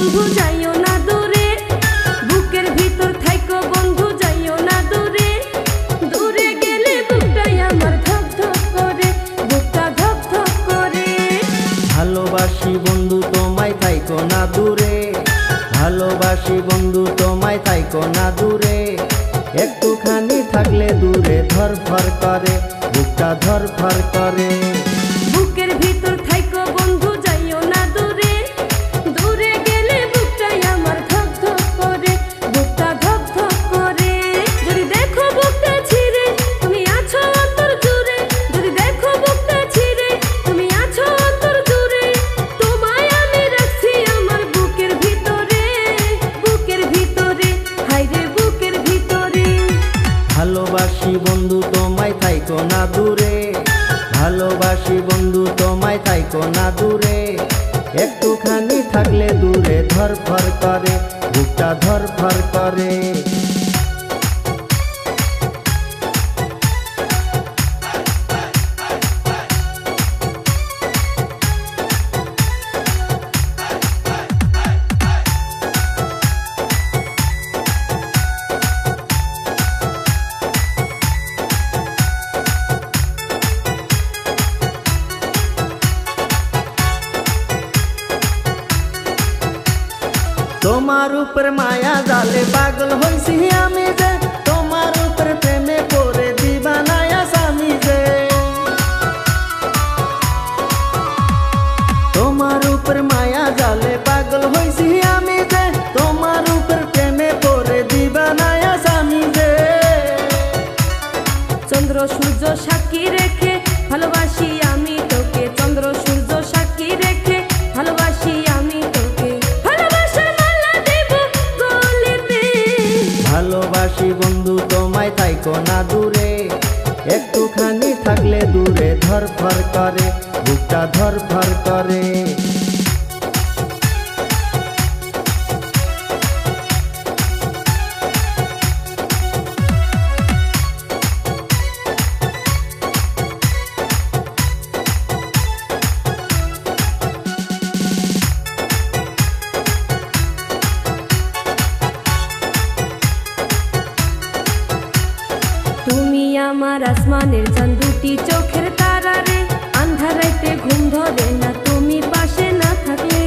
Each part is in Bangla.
বন্ধু যাইও না দূরে, বুকের ভিতর থাইকো বন্ধু যাইও না দূরে। দূরে গেলে বুকটাই আমার ধক ধক করে, বুকটা ধক ধক করে। ভালোবাসি বন্ধু তোমায় থাইকো না দূরে, ভালোবাসি বন্ধু তোমায় থাইকো না দূরে। একটুখানি থাকলে দূরে ধরফর করে, বুকটা ধরফর করে। বুকের ভিতর থাইকো বন্ধু যাইও না দূরে, দূরে গেলে বুকটাই আমার ধক ধক করে, বুকটা ধক ধক করে। যদি দেখো বুকটা ছিঁড়ে তুমি আছো অন্তর জুড়ে, যদি দেখো বুকটা ছিঁড়ে তুমি আছো অন্তর জুড়ে। তোমায় আমি রাখছি আমার বুকের ভিতরে, বুকের ভিতরে, হায়রে বুকের ভিতরে। ভালোবাসি বন্ধু তোমায় থাইকো না দূরে, ভালোবাসি বন্ধু তোমায় থাইকো না দূরে। একটুখানি থাকলে দূরে ধরফর করে, বুকটা ধরফর করে। তোমার উপর মায়া জালে পাগল হইছি আমি যে, তোমার উপর প্রেমে পড়ে দিবানায়া স্বামী যে। তোমার উপর মায়া জালে পাগল হইছি আমি যে, তোমার উপর প্রেমে পড়ে দিবানায়া স্বামী যে। চন্দ্র সূর্য সাক্ষী রেখে ভালোবাসি আমি তোকে, চন্দ্র সূর্য সাক্ষী রেখে ভালোবাসি আমি তোকে। ভালোবাসার মালা দেব গলেতে, ভালোবাসি বন্ধু তোমায় থাইকো না দূরে। একটুখানি থাকলে দূরে ধরফর করে, বুকটা ধরফর করে। তুমি আমার আসমানের চাঁদ, দুটি চোখের তারা রে। আন্ধারাইতে ঘুম ধরে না তুমি পাশে না থাকলে।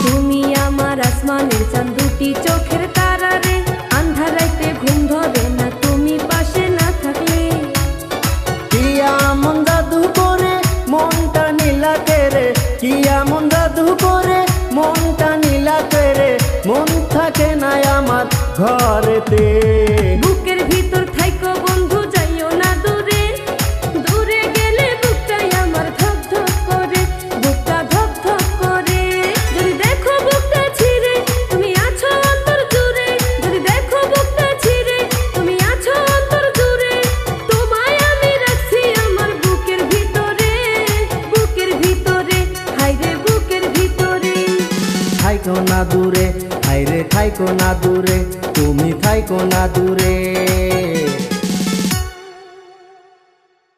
তুমি আমার আসমানের চাঁদ, দুটি চোখের তারা রে। আন্ধারাইতে ঘুম ধরে না তুমি পাশে না থাকলে। কি এমন জাদু করে মনটা নীলা করে, কি এমন জাদু করে মনটা নীলা করে। মন থাকে না আমার ঘরেতে। বুকের ভিতর থাইকো বন্ধু যাইও না দূরে, দূরে গেলে বুকটাই আমার ধক ধক করে, বুকটা ধক ধক করে। যদি দেখো বুকটা ছিঁড়ে তুমি আছো অন্তর জুড়ে, যদি দেখো বুকটা ছিঁড়ে তুমি আছো অন্তর জুড়ে। তোমায় আমি রাখছি আমার বুকের ভিতরে, বুকের ভিতরে, হায়রে বুকের ভিতরে। থাইকো না দূরে, হায়রে থাইকো না দূরে, তুমি থাইকো না দূরে।